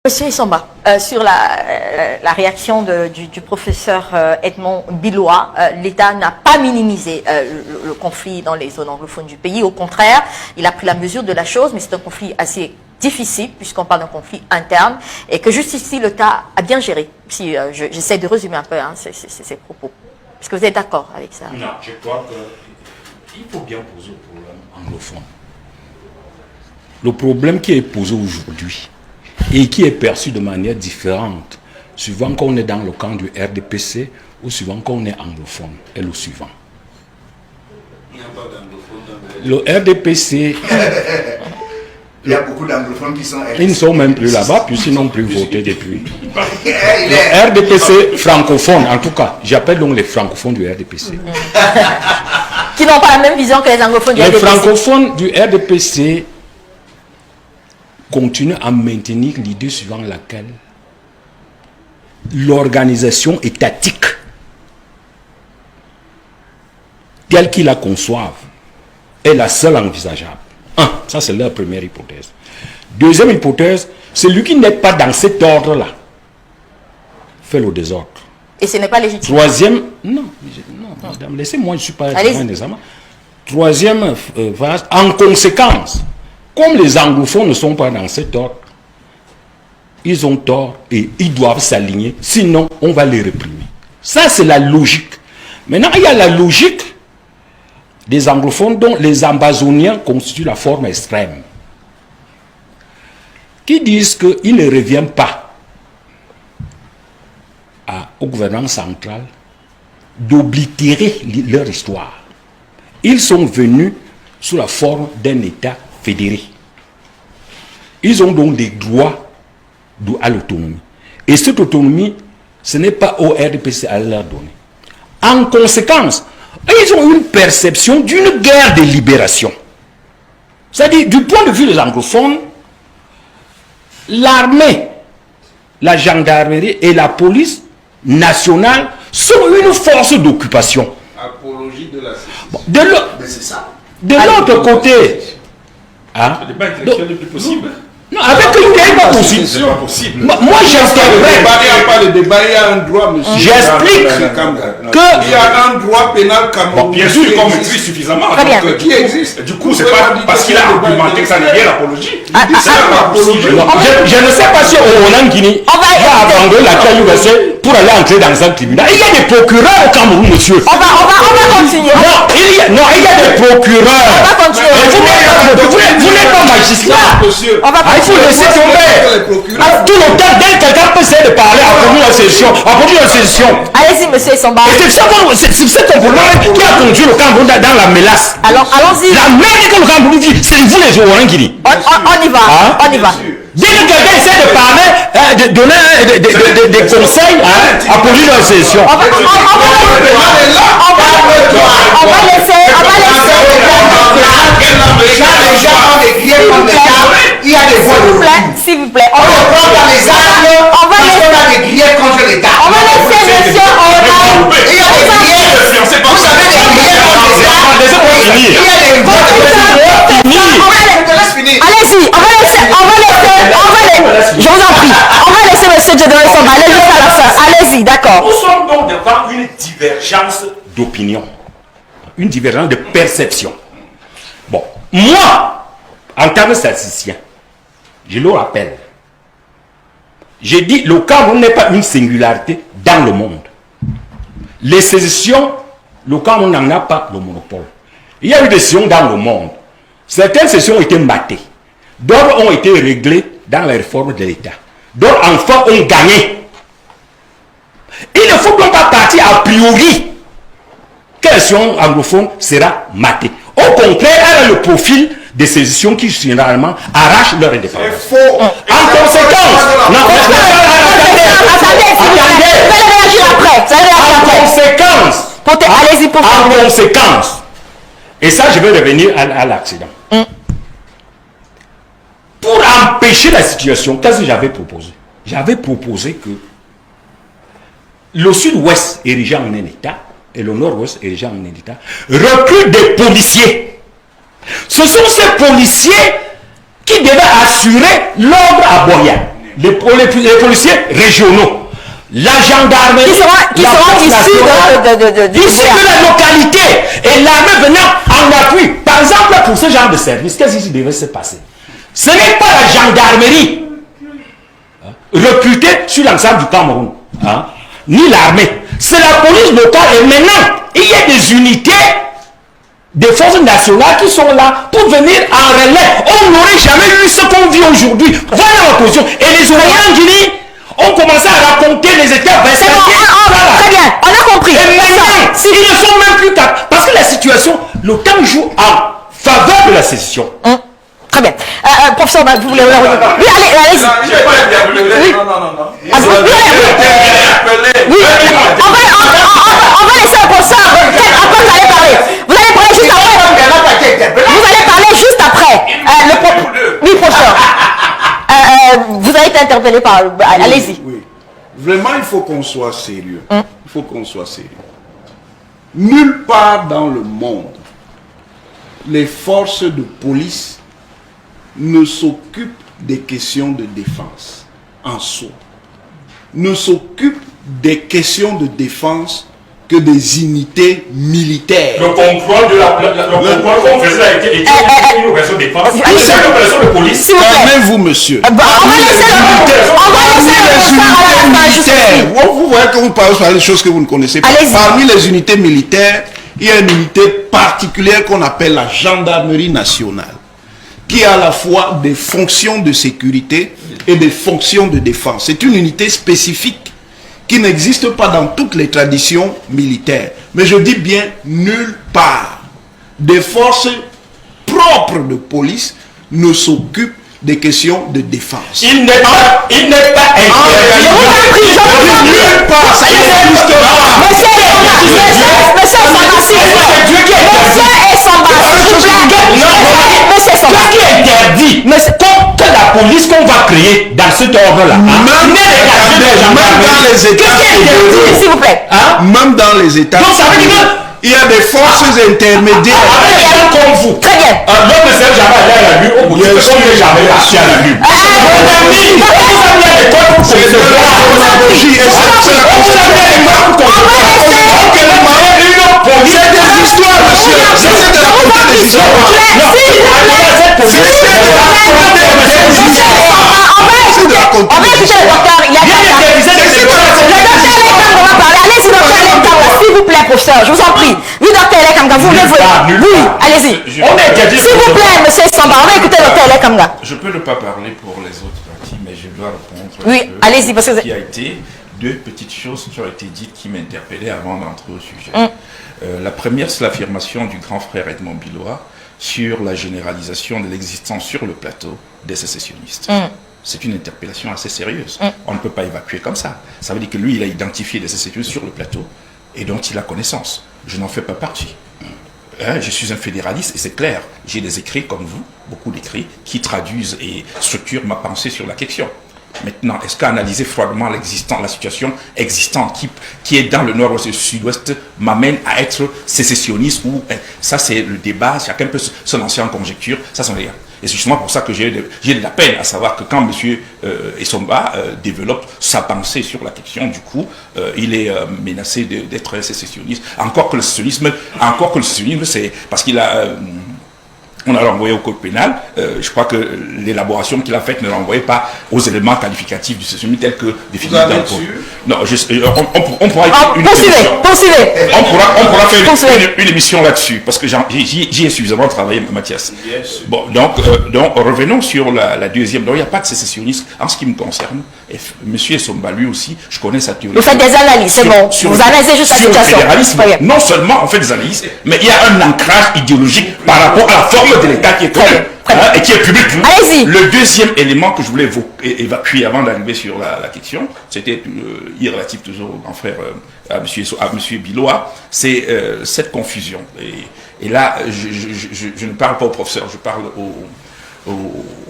Monsieur Issamba, sur la réaction du professeur Edmond Bilois, l'État n'a pas minimisé le conflit dans les zones anglophones du pays. Au contraire, il a pris la mesure de la chose, mais c'est un conflit assez difficile puisqu'on parle d'un conflit interne et que juste ici l'État a bien géré. Si j'essaie de résumer un peu ces propos. Est-ce que vous êtes d'accord avec ça? Non, je crois qu'il faut bien poser le problème anglophone. Le problème qui est posé aujourd'hui et qui est perçu de manière différente, suivant qu'on est dans le camp du RDPC ou suivant qu'on est anglophone, est le suivant. Il n'y a pas d'anglophone dans le RDPC... Il y a beaucoup d'anglophones qui sont... Ils ne sont même plus là-bas, puisqu'ils n'ont plus voté depuis. Le RDPC francophone, en tout cas, j'appelle donc les francophones du RDPC. Qui n'ont pas la même vision que les anglophones du RDPC. Les francophones du RDPC continue à maintenir l'idée suivant laquelle l'organisation étatique telle qu'ils la conçoivent est la seule envisageable. Ça c'est leur première hypothèse. Deuxième hypothèse, celui qui n'est pas dans cet ordre-là fait le désordre. Et ce n'est pas légitime. Troisième, non, madame, laissez-moi, je ne suis pas un examen. Troisième phase, en conséquence, comme les anglophones ne sont pas dans cet ordre, ils ont tort et ils doivent s'aligner, sinon on va les réprimer. Ça, c'est la logique. Maintenant, il y a la logique des anglophones dont les ambazoniens constituent la forme extrême, qui disent qu'il ne revient pas au gouvernement central d'oblitérer leur histoire. Ils sont venus sous la forme d'un État fédéré. Ils ont donc des droits à l'autonomie. Et cette autonomie, ce n'est pas au RDPC à leur donner. En conséquence, ils ont une perception d'une guerre de libération. C'est-à-dire, du point de vue des anglophones, l'armée, la gendarmerie et la police nationale sont une force d'occupation. Apologie de la sécurité. De l'autre côté, le débat intellectuel n'est plus possible. Non, avec une guerre pas possible. C'est pas possible. Moi, j'interprète. Il n'y a pas de débat, il y a un droit, monsieur. J'explique que... Il y a un droit pénal camerounais. Bien sûr, qu'on maîtrise suffisamment. Très bien. Qui existe. Du coup, c'est pas parce qu'il a argumenté que ça n'est rien l'apologie. C'est l'apologie. Je ne sais pas si Ronan Guinée va abandonner la Kayougase pour aller entrer dans un tribunal. Il y a des procureurs au Cameroun, monsieur. On va continuer. Non, il y a des procureurs. On va continuer. Vous n'êtes pas magistrat. On va Il faut laisser tomber. Tout le temps, dès que quelqu'un peut essayer de parler, apporter la session. Allez-y, monsieur Issamba. Et c'est ce comportement qui a conduit le Cameroun dans la mélasse. Alors, allons-y. La merde que le Cameroun dit, c'est vous les Oranguini. On y va. On y va. Dès que quelqu'un essaie de parler, de donner des conseils, apporter la session. On va laisser. Il y a des voix de S'il vous plaît. On prend dans les armes parce qu'on a des griefs contre l'État. On va laisser monsieur Oran. Il y a des griefs. Vous savez des griefs contre l'État. Il y a des voix de l'État. Allez-y, je vous en prie. On va laisser monsieur Dieudonné Issamba aller jusqu'à la fin. Allez-y, d'accord. Nous sommes donc devant une divergence d'opinion, une divergence de perception. Bon, moi, en tant que statisticien, je le rappelle, j'ai dit le Cameroun n'est pas une singularité dans le monde. Les sécessions, le Cameroun n'en a pas le monopole. Il y a eu des sécessions dans le monde. Certaines sécessions ont été matées. D'autres ont été réglées dans la réforme de l'État. D'autres enfin ont gagné. Il ne faut donc pas partir a priori que la sécession anglophone sera matée. Au contraire, elle a le profil des sécessions qui généralement arrachent leur indépendance. C'est faux. En conséquence, en conséquence, et ça je vais revenir à l'accident. Pour empêcher la situation, qu'est-ce que j'avais proposé? J'avais proposé que le sud-ouest érigé en un État et le nord-ouest érigé en un État recrutent des policiers. Ce sont ces policiers qui devaient assurer l'ordre à Boya. les policiers régionaux, la gendarmerie, qui seront issus de la localité, et l'armée venant en appui. Par exemple, pour ce genre de service, qu'est-ce qui devait se passer? Ce n'est pas la gendarmerie recrutée sur l'ensemble du Cameroun, ni l'armée. C'est la police locale, et maintenant, il y a des unités des forces nationales qui sont là pour venir en relais. On n'aurait jamais eu ce qu'on vit aujourd'hui. Voilà la position. Et les Ouvriers Guinée ont commencé à raconter les états. Très bien, on a compris. Et maintenant, ils ne sont même plus capables. Parce que la situation, le temps joue en faveur de la sécession. Très bien. Professeur, vous voulez... Oui, allez-y. Oui. Non. Oui, on va laisser un professeur. Après, vous allez parler. Vous allez parler juste après. Vous allez parler juste après. Oui, professeur. Vous avez été interpellé par... Allez-y. Oui. Vraiment, il faut qu'on soit sérieux. Il faut qu'on soit sérieux. Nulle part dans le monde, les forces de police ne s'occupent des questions de défense en soi. Ne s'occupent des questions de défense que des unités militaires. Le contrôle de le contrôle qu'on faisait a été une opération de défense. C'est une opération de police. Calmez-vous, monsieur. On va laisser Vous voyez que vous parlez sur des choses que vous ne connaissez pas. Parmi les unités militaires, il y a une unité particulière qu'on appelle la gendarmerie nationale, qui a à la fois des fonctions de sécurité et des fonctions de défense. C'est une unité spécifique qui n'existe pas dans toutes les traditions militaires. Mais je dis bien nulle part. Des forces propres de police ne s'occupent des questions de défense. Il n'est pas nulle part. Ça n'existe pas. Qu'est-ce qui est interdit que la police qu'on va créer dans cet ordre-là? Même dans les États, il y a des forces intermédiaires. Comme vous. Très bien. L'homme ne sert jamais aller à la lune. On ne sert jamais assis à la lune. C'est des histoires, monsieur. J'essaie de raconter des histoires. On va écouter le docteur. Il y a allez-y, docteur Elekam, s'il vous plaît, professeur, je vous en prie. Oui, docteur Elekam, vous voulez vous. Oui, allez-y. S'il vous plaît, monsieur Samba, on va écouter le docteur Elekam. Je peux ne pas parler pour les autres parties, mais je dois répondre. Oui, allez-y, parce que... qui a été deux petites choses qui ont été dites qui m'interpellaient avant d'entrer au sujet. La première, c'est l'affirmation du grand frère Edmond Bilois sur la généralisation de l'existence sur le plateau des sécessionnistes. C'est une interpellation assez sérieuse. On ne peut pas évacuer comme ça. Ça veut dire que lui, il a identifié des sécessionnistes sur le plateau et dont il a connaissance. Je n'en fais pas partie. Je suis un fédéraliste et c'est clair. J'ai des écrits comme vous, beaucoup d'écrits, qui traduisent et structurent ma pensée sur la question. Maintenant, est-ce qu'analyser froidement la situation existante qui est dans le nord-ouest et le sud-ouest m'amène à être sécessionniste ou ça c'est le débat, chacun peut se lancer en conjecture, ça c'est rien. Et c'est justement pour ça que j'ai de la peine à savoir que quand M. Essomba développe sa pensée sur la question, du coup, il est menacé d'être sécessionniste. Encore que le sécessionnisme, c'est parce qu'il a... on a renvoyé au code pénal. Je crois que l'élaboration qu'il a faite ne renvoyait pas aux éléments qualificatifs du sécessionnisme tels que définis dans le code. Non, on pourra faire une une émission là-dessus, parce que j'y ai suffisamment travaillé, Mathias. Bon, donc revenons sur la deuxième. Donc il n'y a pas de sécessionniste en ce qui me concerne. Et M. Essomba, lui aussi, je connais sa théorie. Vous faites des analyses, c'est bon. Vous analysez juste la situation. Le fédéralisme, non seulement on fait des analyses, mais il y a un ancrage idéologique par rapport à la forme de l'État qui est connu et qui est public. Le deuxième élément que je voulais évacuer avant d'arriver sur la question, c'était relatif toujours au grand frère à M. Bilois, c'est cette confusion. Et là, je ne parle pas au professeur, je parle au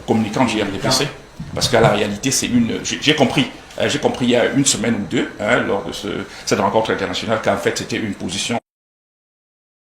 communicant du RDPC. Parce qu'à la réalité, c'est j'ai compris il y a une semaine ou deux, lors de cette rencontre internationale, qu'en fait c'était une position